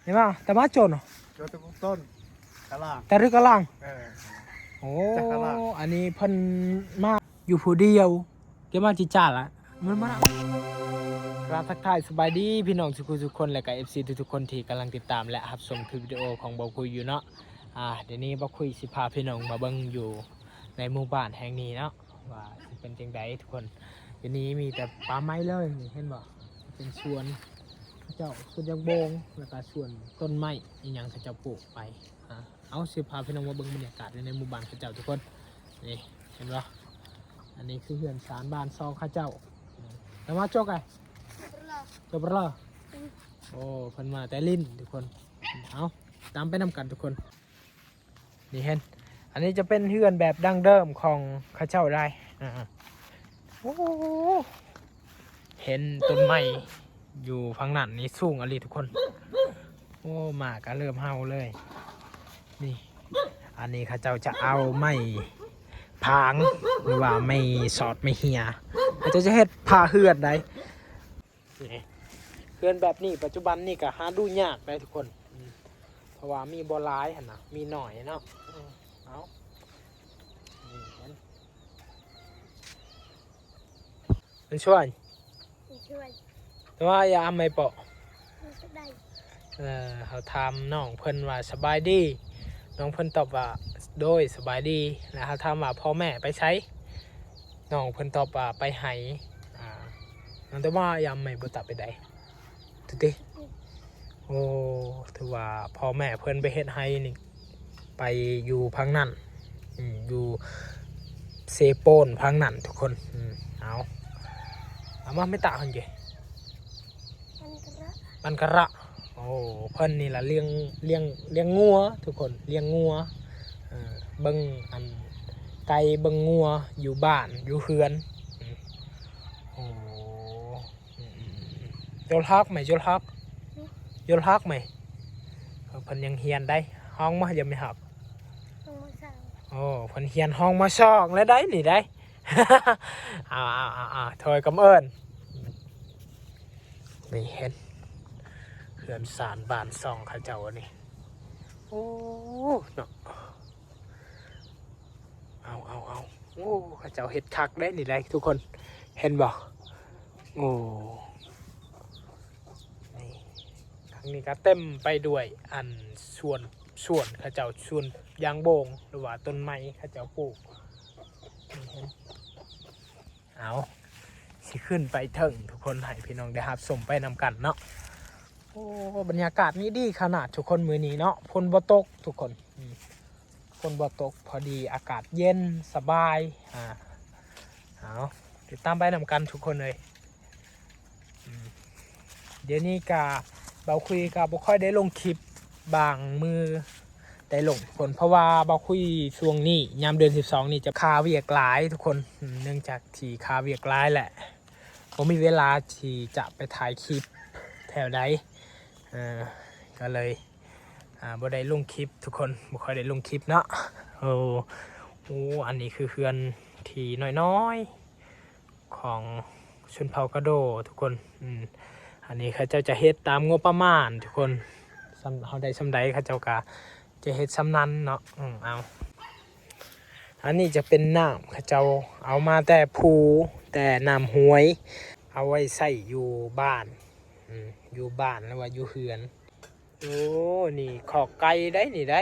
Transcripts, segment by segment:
เห็นป่ะแต่มาโจน โจตะต้นกะลาง แต่รึกะล่าง โอ้ จักรล่าง อันนี้เพิ่นมาอยู่ผู้เดียวเก็บมาจิจ่าละมันมากราบทักทายสบายดีพี่น้องทุกคนและก็ FC ทุกคนที่กำลังติดตามและรับชมคลิปวิดีโอของบ่าวคุยอยู่เนาะเดี๋ยวนี้บ่าวคุยสิพาพี่น้องมาเบิ่งอยู่ในหมู่บ้านแห่งนี้เนาะว่าสิเป็นจังไดทุกคนเดี๋ยวนี้มีแต่ป่าไม้เลยนี่เห็นบ่เป็นสวนเขาเจ้าสวนยางโบงแล้วก็สวนต้นไม้อีหยังเขาเจ้าปลูกไปเอาสิพาพี่น้องมาเบิ่งบรรยากาศในหมู่บ้านเขาเจ้าทุกคนนี่เห็นบ่อันนี้คือเฮือนศาลบ้านซองเขาเจ้าแล้วมาโจกไงจบแล้วโอ้เพิ่นมาแต่ลิ้นทุกคนเอาตามไปนำกันทุกคนนี่เห็นอันนี้จะเป็นเฮือนแบบดั้งเดิมของเขาเจ้าได้โอ้เห็นต้นไม้อยู่ฝั่งนั้นนี่สูงอะไรทุกคนโอ้หมาก็เริ่มเห่าเลยนี่อันนี้เขาเจ้าจะเอาไม้พางหรือว่าไม่สอดไม่เหี่ยเขาจะเฮ็ดผ้าเฮือนได้เฮือนแบบนี้ปัจจุบันนี่ก็หาดูยากเลยทุกคนเพราะว่ามีบ่หลายหั่นน่ะมีหน่อยเนาะเอามันช่วยแต่ว่าอย่าเอาไม่เปาะเขาถามน้องเพิ่นว่าสบายดีน้องเพิ่นตอบว่าโดยสบายดีแล้วเขาถามว่าพ่อแม่ไปใช้น้องเพิ่นตอบว่าไปไหนั่นแต่ว่าอย่าไม่บ่ตับไปใดถูกติโอ้ถือว่าพ่อแม่เพิ่นไปเฮ็ดไห้นี่ไปอยู่พังนั่นอยู่เซโปนพังนั่นทุกคนเอามาไม่ตาเพิ่นเกมันกระโอ้เพิ่นนี่ล่ะเลี้ยงงัวทุกคนเลี้ยงงัวเบิ่งอันไก่เบิ่งงัวอยู่บ้านอยู่เฮือนโอ้ยลฮักไหมยลฮักไหมเพิ่นยังเฮียนได้ห้องมายังไม่หักโอ้เพิ่นเฮียนห้องมาซอกแล้วได้นี่ได้ ถอยกำเอิญนี่เห็นเขื่อนสารบานซองข้าเจ้าอันนี้โอ้เนาะเอาโอ้ข้าเจ้าเห็ดคักได้นี่ได้ทุกคนเห็นบ่โอ้นี่ครั้งนี้ก็เต็มไปด้วยอันส่วนข้าเจ้าส่วนยางโบงหรือว่าต้นไม้ข้าเจ้าปลูกเห็นเอาสิขึ้นไปถึงทุกคนให้พี่น้องได้รับชมไปนำกันเนาะโอ้บรรยากาศนี้ดีขนาดทุกคนมือนี้เนาะฝนบ่ตกทุกคนฝนบ่ตกพอดีอากาศเย็นสบายเอาติดตามไปนำกันทุกคนเลยเดี๋ยวนี้กะเบาคุยกับบ่ค่อยได้ลงคลิปบางมือได้ลงคนเพราะว่าเบาคุยช่วงนี้ยามเดือน12นี่จะคาเวียกหลายทุกคนเนื่องจากที่คาเวียกหลายแหละผมมีเวลาที่จะไปถ่ายคลิปแถวใดก็เลยบ่ได้ลงคลิปทุกคนบ่ค่อยได้ลงคลิปเนาะโอ้อันนี้คือเฮือนที่น้อยๆของชนเผ่ากะโดทุกคนอันนี้เขาเจ้าจะเฮ็ดตามงบประมาณทุกคนเขาได้สำใดเขาเจ้าก็จะเฮ็ดสำนั้นเนาะเอาอันนี้จะเป็นน้ำเขาเจ้าเอามาแต่ภูแต่น้ำห้วยเอาไว้ใส่อยู่บ้านอยู่บ้านแล้วว่าอยู่เฮือนโอ้นี่ขอไก่ได้นี่ได้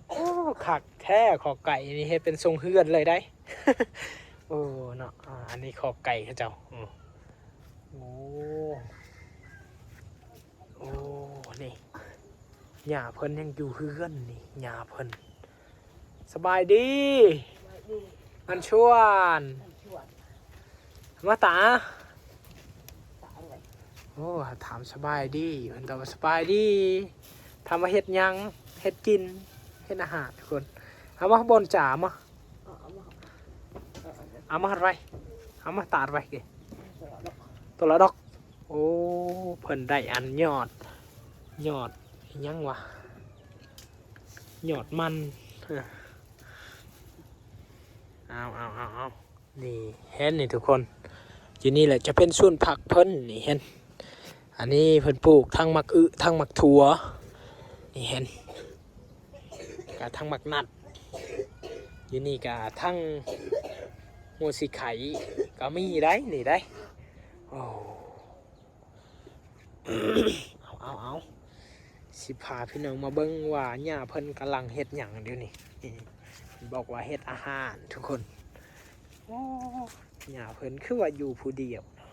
โอ้ขักแท้ขอไก่นี่เฮ็ดเป็นทรงเฮือนเลยได้ โอ้เนาะอันนี้ขอไก่เขาเจ้าโอ้นี่หญ้าเพิ่นยังอยู่เฮือนนี่หญ้าเพิ่นสบายดีมันชวนมาตาโอ้ถามสบายดีเพิ่นตอบว่าสบายดีทำมาเฮ็ดยังเฮ็ดกินเฮ็ดอาหารทุกคนเอามาบนจ่ามาเอามาอะไรเอามาตาดไว้กี่ตัวละดอกโอ้เพิ่นได้อันยอดยังวะยอดมันเอานี่เห็นนี่ทุกคนทีนี้แหละจะเป็นส่วนผักเพิ่นนี่เห็น อันนี้เพิ่นปลูกทั้งมักอึทั้งมักถั่วนี่เห็นกะทั้งมักนัดอยู่นี่กะทั้งหัวสีไข่ก็มีได้นี่ได้โอ้ เอาสิพาพี่น้องมาเบิ่งว่าหญ้าเพิ่นกำลังเฮ็ดหยังเดี๋ยวนี้นี่บอกว่าเฮ็ดอาหารทุกคนโอ้หญ้าเพิ่นคือว่าอยู่ผู้เดียวเนาะ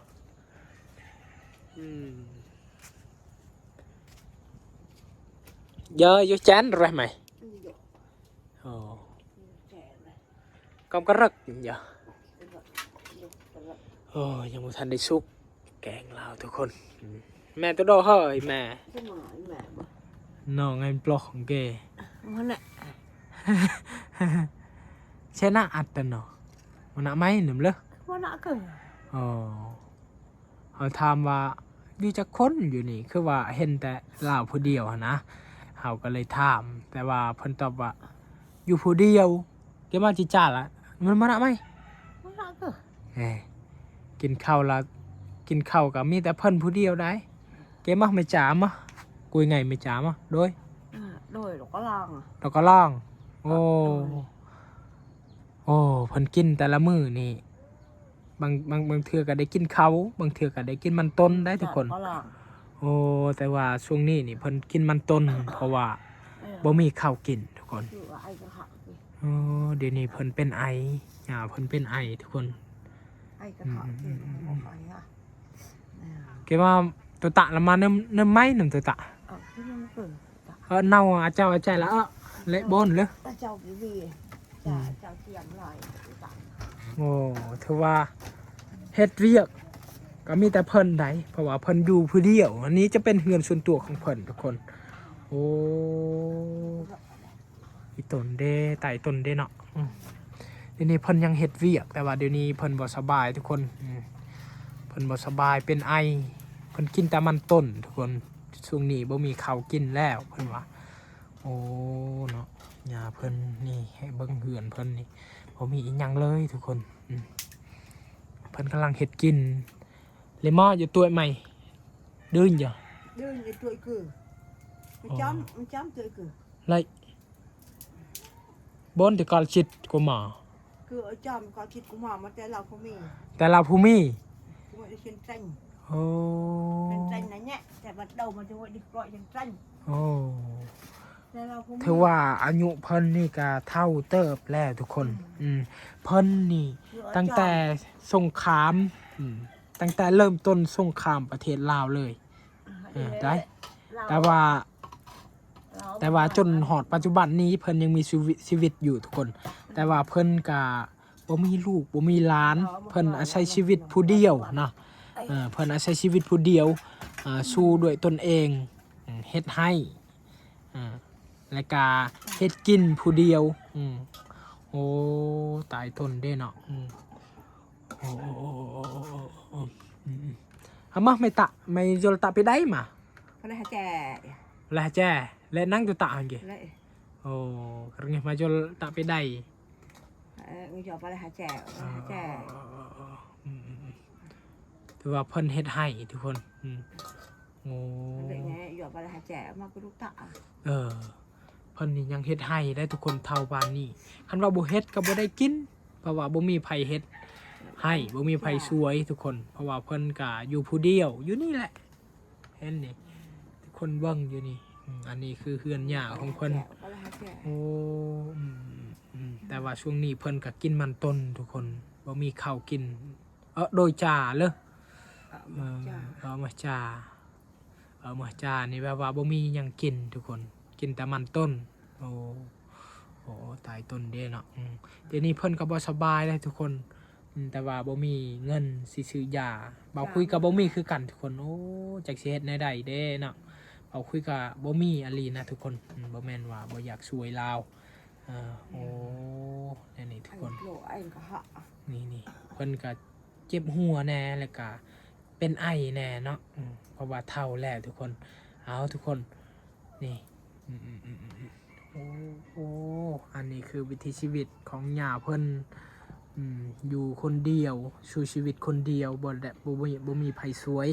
giờ vô chán rồi mày ồ con có rất giờ ồ nhưng mà thành đi suốt kẹn laoทุกคน mẹ tôi đâu hơi mẹ nó ngay blogของแกมันน่ะ ใช่หน้าอัดแต่เนาะมันน่ะไม่หนึ่งเลยมันน่ะเกินอ๋อเขาถามว่าอยู่จะค้นอยู่นี่คือว่าเห็นแต่ลาวผู้เดียวนะเขาก็เลยถามแต่ว่าเพิ่นตอบว่าอยู่ผู้เดียวแกมาจิจ่าละมันมาละไหมมันละเกินกินข้าวละกินข้าวกับมีแต่เพิ่นผู้เดียวได้แกมาไม่จ๋ามะกุยไงไม่จ๋ามะโดยเราก็ล่างโอ้เพิ่นกินแต่ละมื้อนี่บางเทื่อก็ได้กินเขาบางเทื่อก็ได้กินมันต้นได้ทุกคนโอ้แต่ว่าช่วงนี้นี่เพิ่นกินมันต้นเพราะว่าบ่มีข้าวกินทุกคนโอ้เดี๋ยวนี้เพิ่นเป็นไอเพิ่นเป็นไอทุกคนแกว่าตัวตะละมาเนิ่มไม้หนึ่งตัวตะเน่าเจ้าใจละเละบนเลยโอ้ถือว่าเฮ็ดเวียกก็มีแต่เพิ่นได้เพราะว่าเพิ่นอยู่ผู้เดียวอันนี้จะเป็นเฮือนส่วนตัวของเพิ่นทุกคนโอ้อีต้นเด้ไต่ต้นเด้เนาะเดี๋ยวนี้เพิ่นยังเฮ็ดเวียกแต่ว่าเดี๋ยวนี้เพิ่นบ่สบายทุกคนเพิ่นบ่สบายเป็นไอเพิ่นกินแต่มันต้นทุกคนช่วงนี้บ่มีข้าวกินแล้วเพิ่นว่าโอ้เนาะย่าเพิ่นนี่ให้เบิ่งเฮือนเพิ่นนี่บ่มีอีหยังเลยทุกคนเพิ่นกำลังเฮ็ดกินเลยมออยู่ตัวใหม่ดื้อจ้ะดื้ออยู่ตัวคือมันจ้ำตัวคือไรบนที่กอลชิดกูมาคือไอ้จ้ำกอลชิดกูมาแต่เราผู้มีกูไม่ได้เช่นจังโอ้เป็นจังนะเนี่ยแต่บัดđầuมันจะว่าดีกว่าจังจังโอ้ถือว่าอายุเพิ่นนี่ก็เท่าเติบแล้วทุกคนเพิ่นนี่ตั้งแต่สงครามตั้งแต่เริ่มต้นสงครามประเทศลาวเลยได้แต่ว่าจนหอดปัจจุบันนี้เพิ่นยังมีชีวิตอยู่ทุกคนแต่ว่าเพิ่นก็บ่มีลูกบ่มีหลานเพิ่นอาศัยชีวิตผู้เดียวเนาะเพิ่นอาศัยชีวิตผู้เดียวสู้ด้วยตนเองเฮ็ดให้และกาเฮ็ดกินผู้เดียวโอ้ตายทนได้เนาะโอ้เอามาไม่ตะไม่โยนตะไปได้มาอะไรฮะแแจ้และนั่งตัวตะหันกี่โอ้ครั้งนี้มาโยนตะไปได้มีจอบอะไรฮะแจ้ถือว่าเพิ่นเฮ็ดให้ทุกคนโอ้อะไรเงี้ยจอบอะไรฮะแจ้มาก็ลูกตะเพิ่นนี่ยังเฮ็ดให้ได้ทุกคนเท่าบ้านนี้คันว่าบ่เฮ็ดก็บ่ได้กินเพราะว่าบ่มีไผเฮ็ดให้บ่มีไผช่วยทุกคนเพราะว่าเพิ่นก็อยู่ผู้เดียวอยู่นี่แหละเห็นนี่ทุกคนเบิ่งอยู่นี่อันนี้คือเฮือนหญ้าของเพิ่นโอ้แต่ว่าช่วงนี้เพิ่นก็กินมันต้นทุกคนบ่มีข้าวกินโดยจ่าเลยมาจ่านี่แบบว่าบ่มีหยังกินทุกคนกินแต่มันต้นโอ้ตายต้นเด้เนาะเดี๋ยวนี้เพิ่นก็บ่สบายเลยทุกคนแต่ว่าบ่มีเงินสิซื้อยาเบาคุยกับบ่มีคือกันทุกคนโอ้จักสิเฮ็ดแนวใดเด้เนาะเบาคุยกับบ่มีอลีนะทุกคนบ่แม่นว่าบ่อยากช่วยลาวโอ้นี่ทุกคนนี่เพิ่นก็เจ็บหัวแน่แล้วก็เป็นไอแน่เนาะเพราะว่าเฒ่าแล้วทุกคนเอาทุกคนนี่โอ้อันนี้คือวิถีชีวิตของหญ้าเพิ่นอยู่คนเดียวสู้ชีวิตคนเดียวบ่มีไผสวย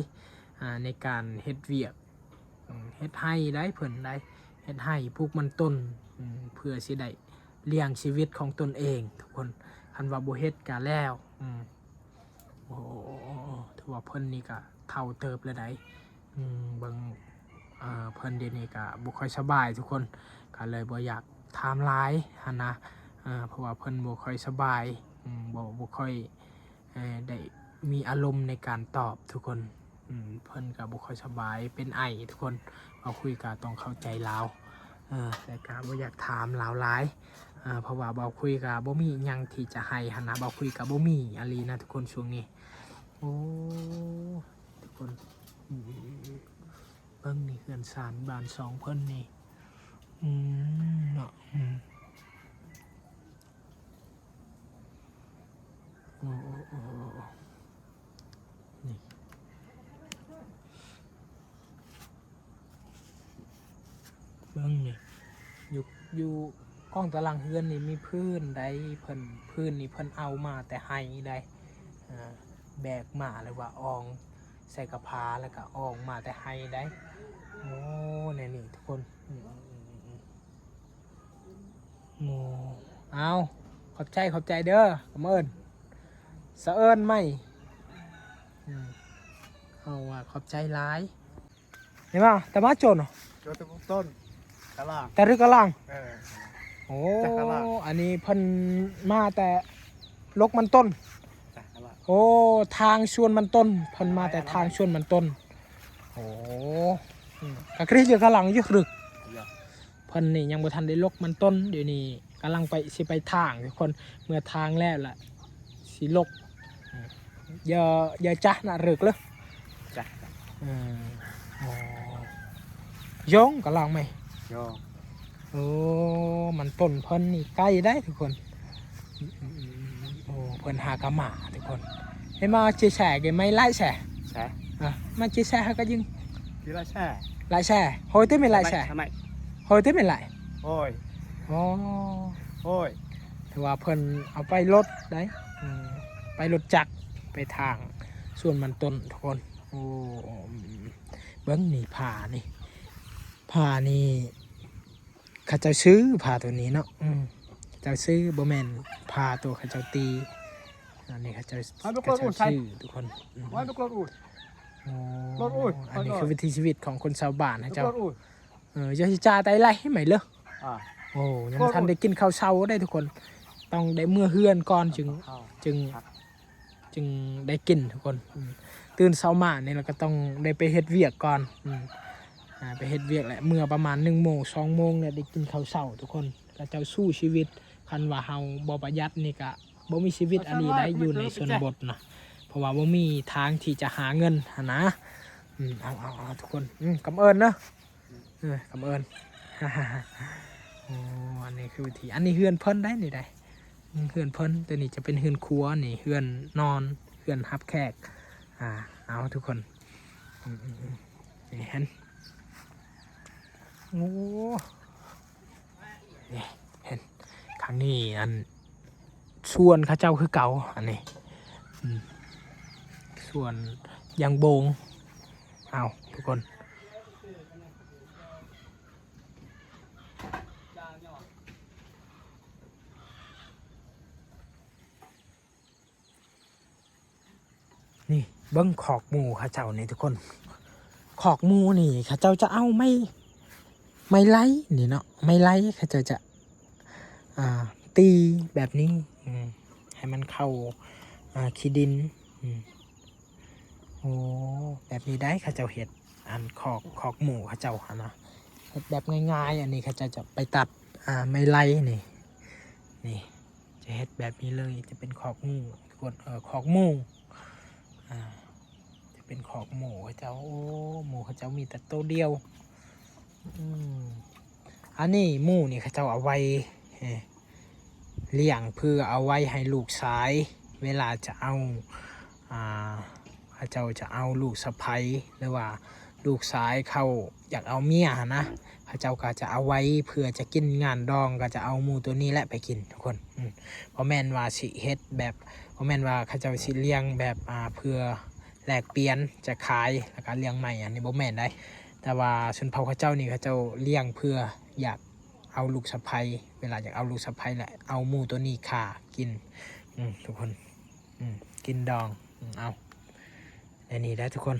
ในการเฮ็ดเวียกเฮ็ดให้ได้เพิ่นได้เฮ็ดให้พวกมันต้นเพื่อสิได้เลี้ยงชีวิตของตนเองทุกคนคันว่าบ่เฮ็ดก็แล้วโอ้ถือว่าเพิ่นนี่ก็เฒ่าเติบแล้วได้เบิ่งเพิ่นเดี๋ยวนี้ก็บ่ค่อยสบายทุกคนก็เลยบ่อยากถามหลายหั่นนะเพราะว่าเพิ่นบ่ค่อยสบายบ่ค่อยได้มีอารมณ์ในการตอบทุกคนเพิ่นก็บ่ค่อยสบายเป็นไอทุกคนเอาคุยก็ต้องเข้าใจลาวแต่ก็บ่อยากถามลาวหลายเพราะว่าเบาคุยก็บ่มีหยังที่จะให้หั่นนะเบาคุยก็บ่มีอะลีนะทุกคนช่วงนี้โอ้ทุกคนเบิ่งนี่เฮือนศาลบ้านสองเพิ่นนี่เนาะโอ้นี่เบิ่งนี่อยู่กล้องตารางเฮือนนี่มีพื้นใดเพิ่นพื้นนี่เพิ่นเอามาแต่ให้ได้แบกมาเลยว่าอองใส่กระพาแล้วก็อองมาแต่ให้ได้โอ้นี่ทุกคนโอ้เอาขอบใจเด้อขอบคุณสะเอิญไหมเอาว่าขอบใจร้ายเห็นป่ะแต่มาโจนเหรอ โจนแต่พวกต้นกะลาง แต่รึกกะลัง โอ้ โอ้ จักรลา อันนี้เพิ่นมาแต่ลกมันต้น จ้ะกะลาง โอ้ทางชวนมันต้นเพิ่นมาแต่ทางชวนมันต้นโอ้กะคริสอยู่กะลังอยู่รึกเพิ่นนี่ยังบ่ทันได้ลกมันต้นเดี๋ยวนี้กำลังสิไปทางทุกคนเมื่อทางแล้วล่ะสิลกอย่าจ้ะนะรึกเลย จ้ะ อ๋อยงกะลังไหม โย โอ้มันต้นเพิ่นนี่ใกล้ได้ทุกคนโอ้เพิ่นหากะหมาทุกคนให้มาchia sẻ cái máy lái xe แช่ mà chia sẻ hay cái gì กีฬาแช่ lái xe hồi tới mình lái xe ทำไม hồi tới mình lại โอ้ย อ๋อ โอ้ย ถือว่าเพิ่นเอาไปรถได้ไปรถจักรไปทางส่วนมันต้นทุกคนโอ้เบิ้งนี่ผ่านี่เขาจะซื้อผ่าตัวนี้เนาะจะซื้อบ่แม่นผ่าตัวเขาจะตีอันนี้เขาจะซื้อทุกคน ไว้ลูกรถอูด โอ้ รถอุ้ย อันนี้คือวิถีชีวิตของคนชาวบ้านนะ ลูก เจ้าร ถอูด จะจ่าไตไล่ให้ไหมเลย อ่า โอ้ยังไม่ทันได้กินข้าวเช้าได้ทุกคนต้องได้เมื่อเฮือนก่อนจึงได้กินทุกคนตื่นเช้ามาเนี่ยเราก็ต้องได้ไปเฮ็ดเวียกก่อนไปเฮ็ดเวียกแหละเมื่อประมาณ1 โมง 2 โมงเนี่ยได้กินข้าวเช้าทุกคนก็เจ้าสู้ชีวิตคันว่าเฮาบ่ประหยัดนี่ก็บ่มีชีวิตอันนี้ได้อยู่ในชนบทนะเพราะว่าบ่มีทางที่จะหาเงินหั่นนะเอาทุกคนกำเอิญเนอะกำเอิญ โอ้อันนี้คือวิธีอันนี้เฮือนเพิ่นได้นี่ได้เฮือนเพิ่นตัวนี้จะเป็นเฮือนครัวนี่เฮือนนอนเฮือนรับแขกเอาทุกคนนี่เห็นโอ้นี่เห็นครั้งนี้อันส่วนข้าเจ้าคือเก่าอันนี้ส่วนยังโบงเอาทุกคนนี่เบิ้งขอกหมูข้าเจ้านี่ทุกคนขอกหมูนี่ข้าเจ้าจะเอาไม่ไล่นี่เนาะไม่ไล่ข้าเจ้าจะตีแบบนี้ให้มันเข้าขี้ดินโอ้แบบนี้ได้ข้าเจ้าเห็ดอันขอกหมูข้าเจ้านะเห็ดแบบง่ายๆอันนี้ข้าเจ้าจะไปตัดไม่ไล่นี่จะเห็ดแบบนี้เลยจะเป็นขอกหมูขอกหมูจะเป็นขอกหมูเขาเจ้าโอ้หมูเขาเจ้ามีแต่ตัวเดียวอันนี้หมูนี่เขาเจ้าเอาไว้เลี้ยงเพื่อเอาไว้ให้ลูกชายเวลาจะเอาเขาเจ้าจะเอาลูกสะใภ้หรือว่าลูกชายเขาอยากเอาเมียนะเขาเจ้าก็จะเอาไว้เพื่อจะกินงานดองก็จะเอาหมูตัวนี้แหละไปกินทุกคนเพราะแม่นว่าสิเฮ็ดแบบเพราะแม่นว่าเขาเจ้าสิเลี้ยงแบบเพื่อ แลกเปลี่ยนจะขายแล้วก็เลี้ยงใหม่อันนี้บ่แม่นได้แต่ว่าชนเผ่าเขาเจ้านี่เขาเจ้าเลี้ยงเพื่ออยากเอาลูกสะใภ้เวลาอยากเอาลูกสะใภ้แหละเอาหมูตัวนี้ฆ่ากินทุกคนกินดองเอาอันนี้ได้ทุกคน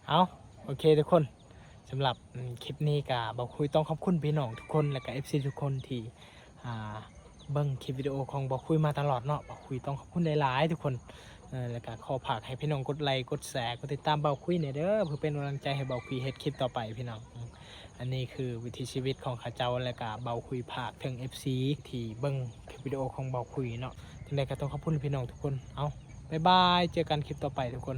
เอาโอเคทุกคนสำหรับคลิปนี้กับบอกคุยต้องขอบคุณพี่น้องทุกคนและก็ FC ทุกคนที่เบิ่งคลิปวิดีโอของบอกคุยมาตลอดเนาะบอกคุยต้องขอบคุณหลายๆทุกคนแล้วก็ขอฝากให้พี่น้องกดไลค์กดแชร์กดติดตามบอกคุยเนี่ยเด้อเพื่อเป็นกำลังใจให้บอกคุยเฮ็ดคลิปต่อไปพี่น้องอันนี้คือวิถีชีวิตของข้าเจ้าและก็เบาคุยภาคถึง FC ที่เบิ่งคลิปวิดีโอของเบาคุยเนาะทีนี้ก็ต้องขอบคุณพี่น้องทุกคนเอาบ๊ายบายเจอกันคลิปต่อไปทุกคน